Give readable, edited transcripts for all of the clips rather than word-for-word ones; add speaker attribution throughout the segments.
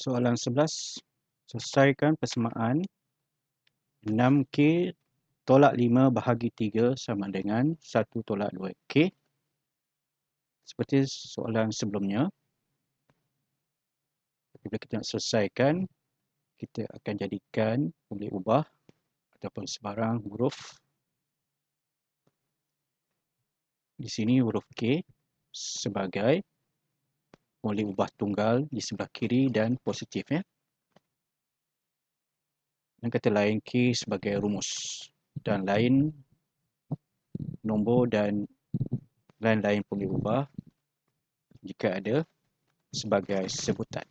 Speaker 1: Soalan 11. Selesaikan persamaan 6K tolak 5 bahagi 3 sama dengan 1 tolak 2K. Seperti soalan sebelumnya, bila kita nak selesaikan, kita akan jadikan boleh ubah ataupun sebarang huruf. Di sini huruf K sebagai boleh ubah tunggal di sebelah kiri dan positif, ya. Yang kata lain, K sebagai rumus dan lain nombor dan lain-lain boleh ubah jika ada sebagai sebutan.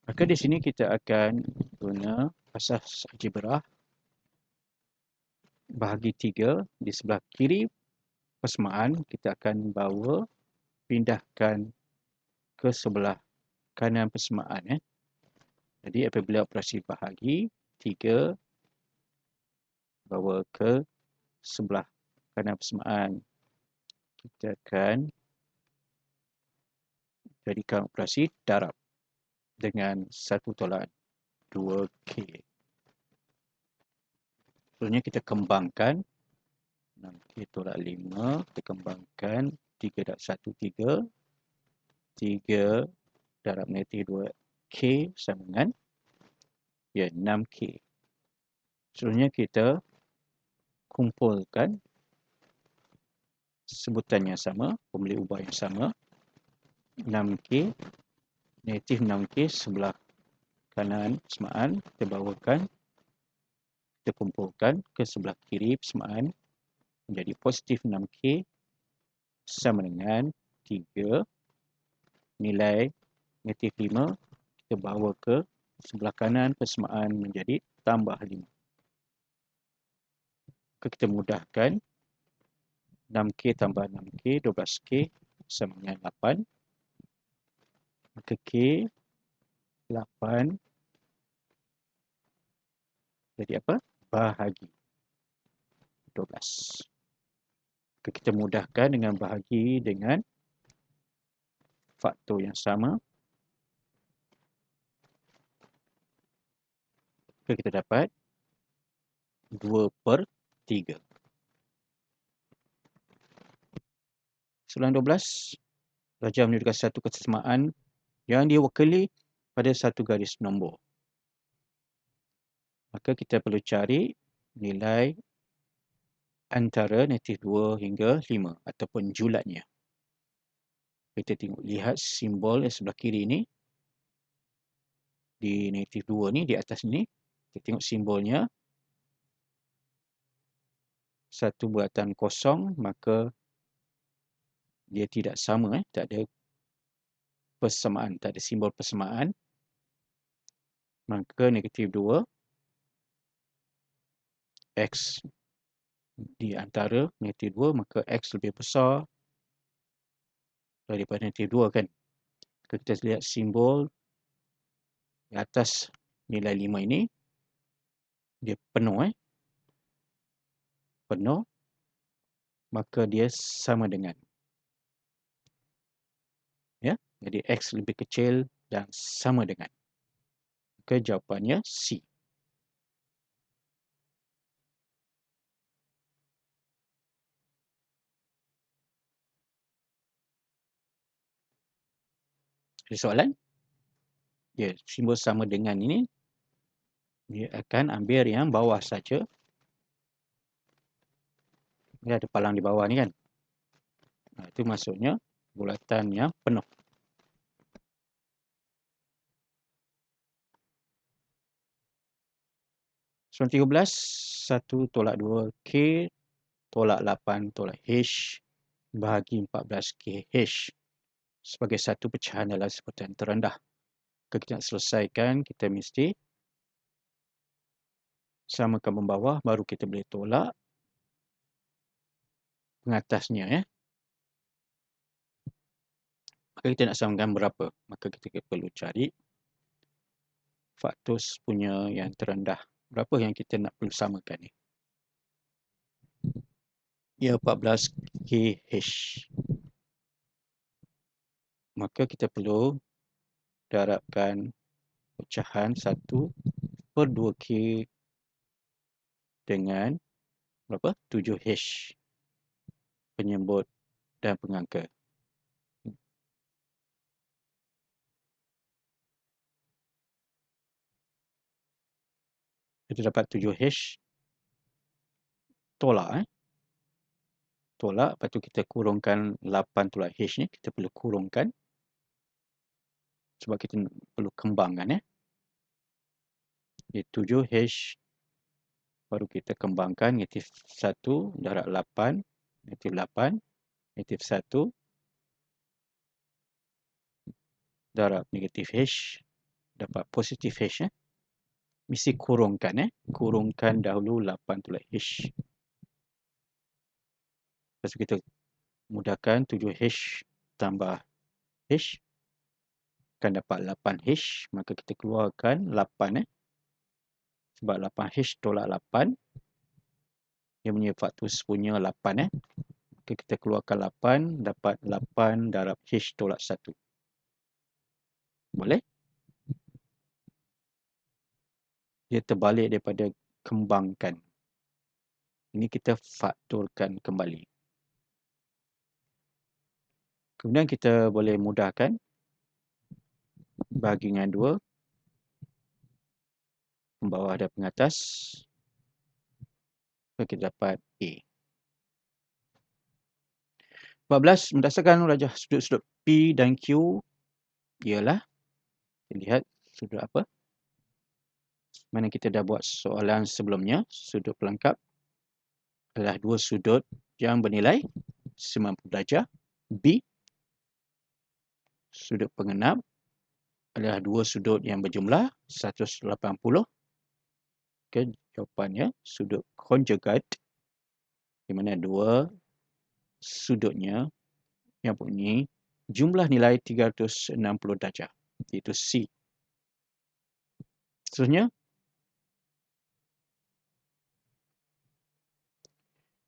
Speaker 1: Maka di sini kita akan guna asas algebrah bahagi 3 di sebelah kiri persamaan kita akan bawa pindahkan ke sebelah kanan persamaan, ya. Jadi apabila operasi bahagi 3 bawa ke sebelah kanan persamaan, kita akan jadikan operasi darab dengan 1 tolak 2K. Sebenarnya kita kembangkan 6K tolak 5, kita kembangkan 3 darab 1, 3. 3 darab negatif 2K sama dengan 6K. Sebenarnya kita kumpulkan sebutan yang sama, pembeli ubah yang sama. 6K, negatif 6K sebelah kanan persamaan, kita bawakan, kita kumpulkan ke sebelah kiri persamaan menjadi positif 6K sama dengan 3 nilai negatif 5 kita bawa ke sebelah kanan persamaan menjadi tambah 5. Kita mudahkan 6K tambah 6K, 12K sama dengan 8. Maka K 8 jadi apa? Bahagi 12. Kita mudahkan dengan bahagi dengan faktor yang sama. Kita dapat 2/3. Soalan 12. Belajar menunjukkan satu kesesamaan yang diwakili pada satu garis nombor. Maka kita perlu cari nilai antara negatif 2 hingga 5 ataupun julatnya. Kita lihat simbol yang sebelah kiri ini. Di negatif 2 ni, di atas ni. Kita tengok simbolnya. Satu buatan kosong, maka dia tidak sama. Tak ada persamaan, tak ada simbol persamaan. Maka negatif 2. X di antara negatif 2, maka X lebih besar daripada negatif 2, kan. Kita lihat simbol di atas nilai 5 ini. Dia penuh, penuh. Maka dia sama dengan. Ya, jadi X lebih kecil dan sama dengan. Maka jawapannya C. Ada soalan? Ya, simbol sama dengan ini, dia akan ambil yang bawah saja. Dia ada palang di bawah ni, kan. Itu maksudnya bulatan yang penuh. Soalan 13. 1 tolak 2K tolak 8 tolak H bahagi 14KH sebagai satu pecahan dalam sebutan terendah. Kita nak selesaikan, kita mesti samakan membawah, baru kita boleh tolak pengatasnya, ya. Maka kita nak samakan berapa? Maka kita perlu cari faktor punya yang terendah. Berapa yang kita nak perlu samakan ni? ia 14 kH. Maka kita perlu darabkan pecahan 1/2K dengan berapa? 7H penyebut dan pengangka. Kita dapat 7H tolak. Tolak, lepas tu kita kurungkan 8 tolak H ni. Kita perlu kurungkan sebab kita perlu kembangkan. Jadi 7H baru kita kembangkan negatif 1 darab 8, negatif 8, negatif 1 darab negatif H, dapat positif H. Mesti kurungkan. Kurungkan dahulu 8 tolak H. Lepas tu kita mudahkan 7H tambah H akan dapat 8H. Maka kita keluarkan 8. Sebab 8H tolak 8. Dia punya faktus punya 8. Maka kita keluarkan 8. Dapat 8 darab H tolak 1. Boleh? Dia terbalik daripada kembangkan. Ini kita faktorkan kembali. Kemudian kita boleh mudahkan. Bahagi dengan 2. Pembawah dan pengatas. Kita dapat A. 14. Berdasarkan rajah sudut-sudut P dan Q ialah, kita lihat sudut apa? Mana kita dah buat soalan sebelumnya. Sudut pelengkap adalah 2 sudut yang bernilai 90 darjah. B. Sudut pengenap adalah 2 sudut yang berjumlah 180. Okay, jawapannya sudut konjugat, di mana 2 sudutnya yang mempunyai jumlah nilai 360 darjah, iaitu C. Seterusnya,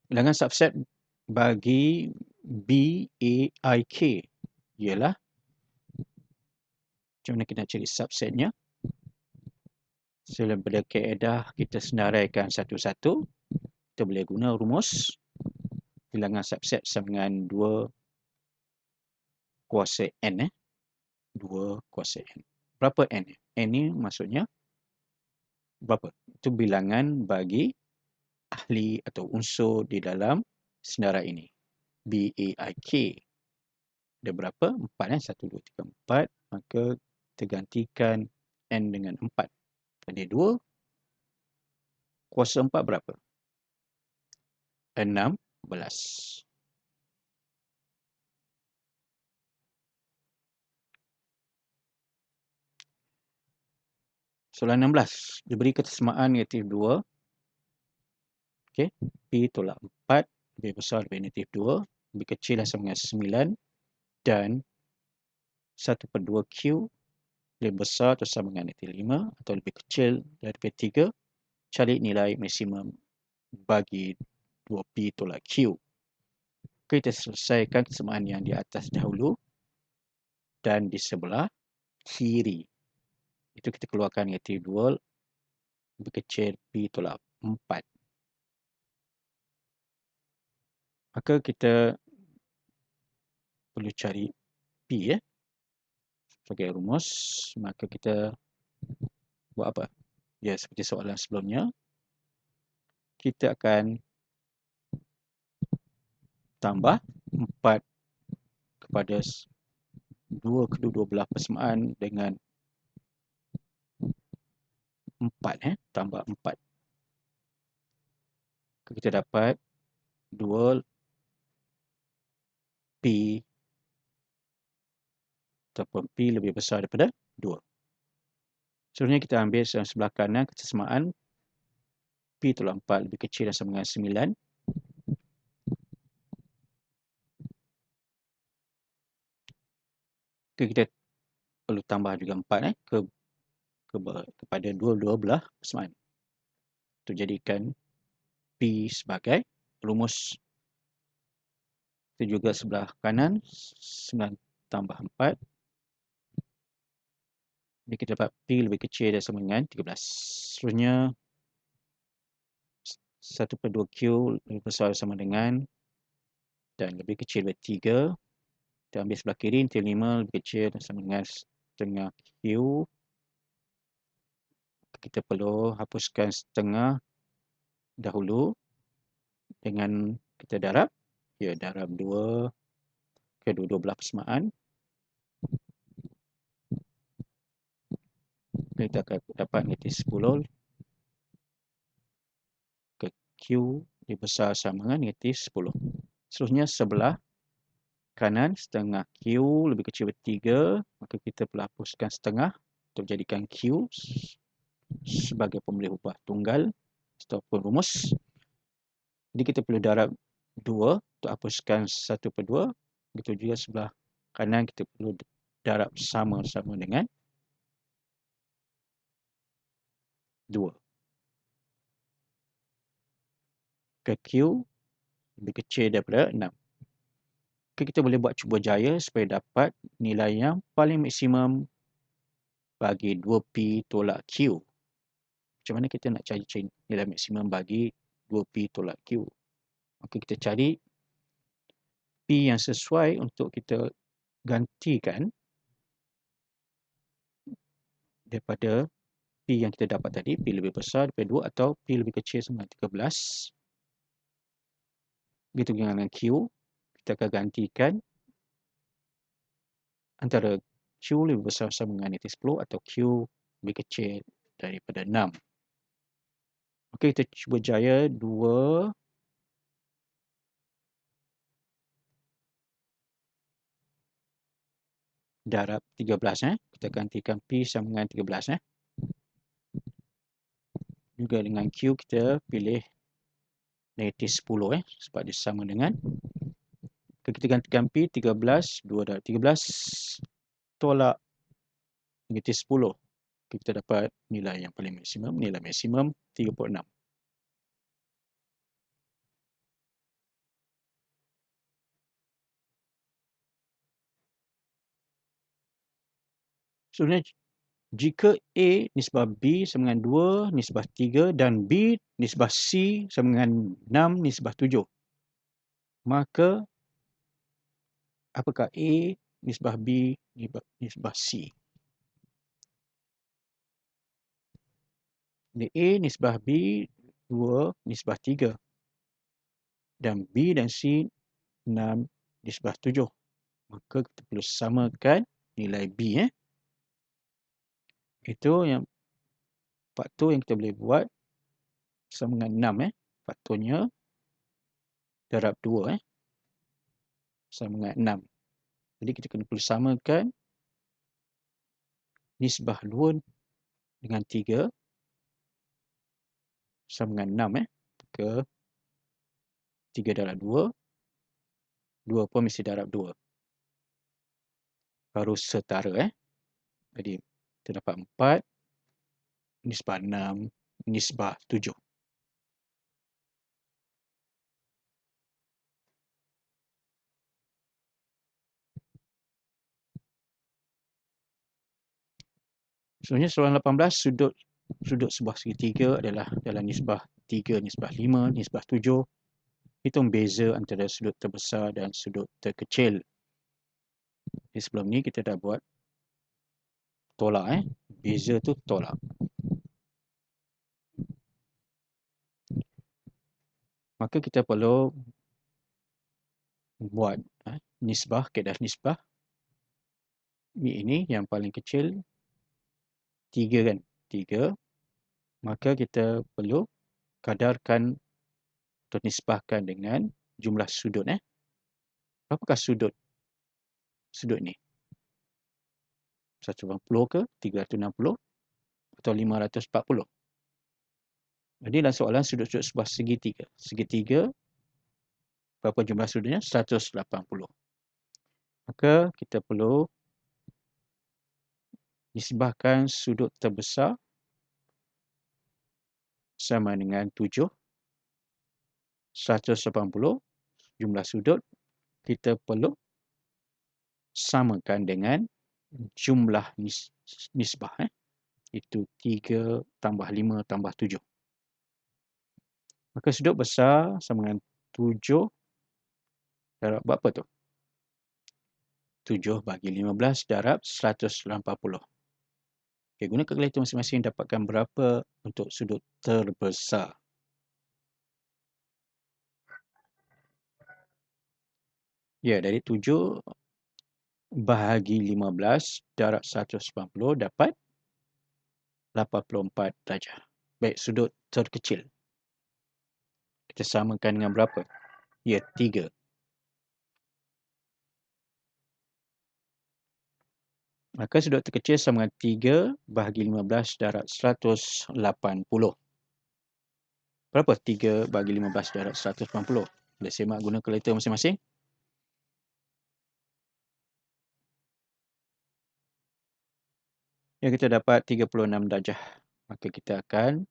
Speaker 1: bilangan subset bagi BAIK ialah, macam mana kita nak cari subsetnya? Daripada kaedah kita senaraikan satu-satu, kita boleh guna rumus bilangan subset sama dengan 2 kuasa N. 2 kuasa N. Berapa N? N ni maksudnya berapa? Itu bilangan bagi ahli atau unsur di dalam senarai ini. BAIK. Ada berapa? 4. 1, 2, 3, 4. Maka kita gantikan N dengan 4. Jadi 2 kuasa 4 berapa? 16. Soalan 16. Diberi kesesamaan negatif 2. Okey. P tolak 4 lebih besar daripada negatif 2. Lebih kecil sama dengan 9. Dan 1/2Q lebih besar atau sama dengan negatif 5 atau lebih kecil daripada 3. Cari nilai maksimum bagi 2P tolak Q. Kita selesaikan kesamaan yang di atas dahulu dan di sebelah kiri. Itu kita keluarkan negatif 2 lebih kecil P tolak 4. Maka kita perlu cari P sebagai rumus. Maka kita buat apa? Ya, seperti soalan sebelumnya. Kita akan tambah 4 kepada 2 kedua-dua belah persamaan dengan 4. Tambah 4. Kita dapat 2 P ataupun P lebih besar daripada 2. Seterusnya kita ambil sebelah kanan kesesamaan P tolak 4 lebih kecil dan sama dengan 9. Kita perlu tambah juga 4 kepada dua-dua belah persamaan. Untuk jadikan P sebagai rumus Itu juga sebelah kanan 9 tambah 4. Jadi kita dapat P lebih kecil dan sama dengan 13. Seterusnya 1/2Q lebih besar sama dengan dan lebih kecil dari 3. Kita ambil sebelah kiri, inti 5 lebih kecil dan sama dengan setengah Q. Kita perlu hapuskan setengah dahulu dengan kita darab. Ya, darab 2 kedua-dua belah persamaan. Kita akan dapat negatif 10 ke Q lebih besar sama dengan negatif 10. Seterusnya sebelah kanan setengah Q lebih kecil dari 3. Maka kita perlu hapuskan setengah untuk jadikan Q sebagai pemilih ubah tunggal ataupun rumus. Jadi kita perlu darab 2 untuk hapuskan 1/2. Begitu juga sebelah kanan kita perlu darab sama-sama dengan 2. Ke Q lebih kecil daripada 6. Kita boleh buat cuba jaya supaya dapat nilai yang paling maksimum bagi 2P tolak Q. Macam mana kita nak cari nilai maksimum bagi 2P tolak Q? Maka kita cari P yang sesuai untuk kita gantikan daripada P yang kita dapat tadi. P lebih besar daripada 2 atau P lebih kecil sama dengan 13. Begitu dengan Q, kita akan gantikan antara Q lebih besar sama dengan negatif 10 atau Q lebih kecil daripada 6. Okey, kita cuba jaya 2 darab 13. Kita gantikan P sama dengan 13. Juga dengan Q kita pilih negatif 10 sebab dia sama dengan. Kita gantikan P 13, 2 darab 13 tolak negatif 10. Kita dapat nilai yang paling maksimum, nilai maksimum 36. Sebenarnya jika A nisbah B sama dengan 2 nisbah 3 dan B nisbah C sama dengan 6 nisbah 7, maka apakah A nisbah B nisbah C? Jadi A nisbah B 2 nisbah 3 dan B dan C 6 nisbah 7. Maka kita perlu samakan nilai B. Itu yang faktor yang kita boleh buat sama dengan 6. Faktornya darab 2 sama dengan 6. Jadi kita kena perlu samakan nisbah 2 dengan 3 sama dengan 6. Ke 3 darab 2. 2 pun mesti darab 2. Baru setara. Jadi kita dapat 4 nisbah 6 nisbah 7. Sebenarnya soalan 18, sudut sebuah segitiga adalah dalam nisbah 3 nisbah 5 nisbah 7. Hitung beza antara sudut terbesar dan sudut terkecil. Di sebelum ni kita dah buat tolak. Beza tu tolak. Maka kita perlu buat nisbah, kaedah nisbah. Ini yang paling kecil 3 kan. 3. Maka kita perlu kadarkan atau nisbahkan dengan jumlah sudut. Berapakah sudut ni? 180 ke 360 atau 540? Jadi dalam soalan sudut-sudut sebuah segitiga. Segitiga berapa jumlah sudutnya? 180. Maka kita perlu nisbahkan sudut terbesar sama dengan 7. 180 jumlah sudut kita perlu samakan dengan jumlah nisbah. Itu 3 tambah 5 tambah 7. Maka sudut besar sama dengan 7 darab berapa tu? 7 bagi 15 darab 180. Okay, guna kalkulator masing-masing dapatkan berapa untuk sudut terbesar. Ya, dari 7 bahagi 15 darab 180 dapat 84 darjah. Baik, sudut terkecil kita samakan dengan berapa? Ya, 3. Maka sudut terkecil sama dengan 3 bahagi 15 darab 180. Berapa 3 bagi 15 darab 180? Boleh semak guna kalkulator masing-masing. Ya, kita dapat 36 darjah. Maka kita akan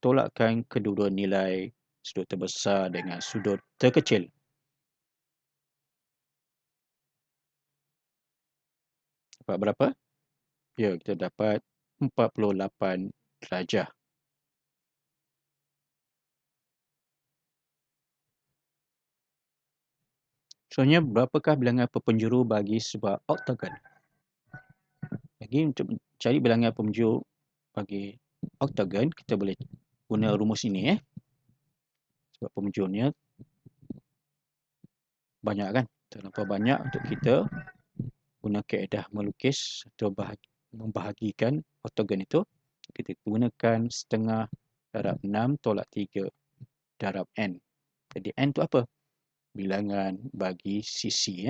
Speaker 1: tolakkan kedua-dua nilai sudut terbesar dengan sudut terkecil. Dapat berapa? Ya, kita dapat 48 darjah. Soalnya, berapakah bilangan perpenjuru bagi sebuah oktagon? Lagi untuk mencari bilangan perpenjuru bagi oktagon, kita boleh guna rumus ini. Sebab perpenjurnya banyak kan? Terlampau banyak untuk kita guna kaedah melukis atau membahagikan oktagon itu. Kita gunakan setengah darab 6 tolak 3 darab n. Jadi n itu apa? Bilangan bagi sisi.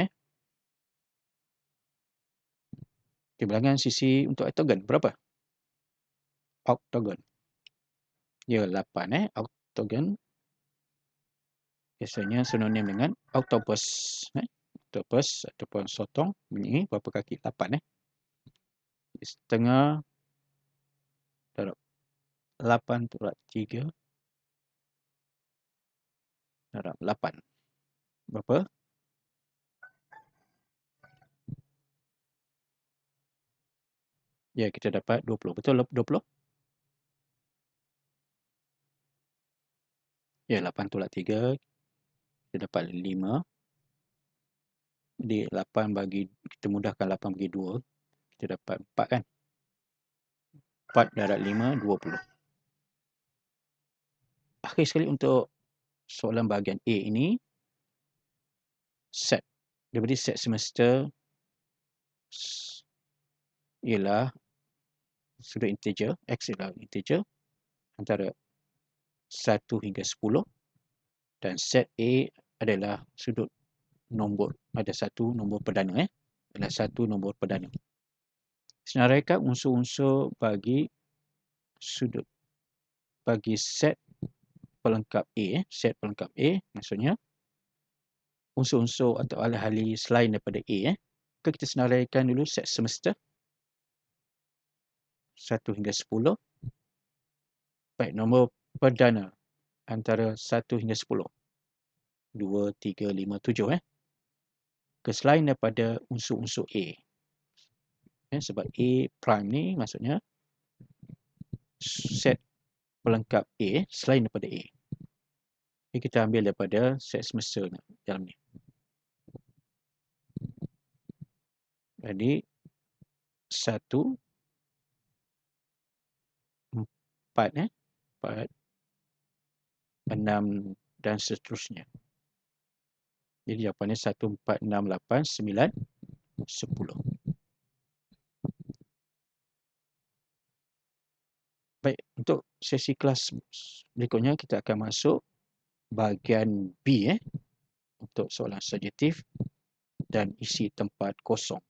Speaker 1: Bilangan sisi untuk oktagon berapa? Oktagon. Ya, 8. Oktagon biasanya sinonim dengan octopus. Octopus ataupun sotong. Ini berapa kaki? 8. Setengah darab 8 tolak 3 darab 8. Berapa? Ya, kita dapat 20. Betul 20? Ya, 8 tolak 3. Kita dapat 5. Jadi 8 bagi, kita mudahkan 8 bagi 2. Kita dapat 4 kan? 4 darab 5, 20. Akhir sekali untuk soalan bahagian A ini, set. Daripada set semester ialah sudut integer, x ialah integer antara 1 hingga 10 dan set A adalah sudut nombor, ada satu nombor perdana. Adalah satu nombor perdana. Senaraikan unsur-unsur bagi sudut bagi set pelengkap A. Set pelengkap A maksudnya unsur-unsur atau ahli-ahli selain daripada A. Kita senaraikan dulu set semester 1 hingga 10. Baik, nombor perdana antara 1 hingga 10. 2, 3, 5, 7. Selain daripada unsur-unsur A. Sebab A prime ni maksudnya set pelengkap A selain daripada A. Ini kita ambil daripada set semester dalam ni. Jadi 1, 4, 4, 6 dan seterusnya. Jadi jawapannya 1, 4, 6, 8, 9, 10. Baik, untuk sesi kelas berikutnya kita akan masuk bahagian B untuk soalan subjektif dan isi tempat kosong.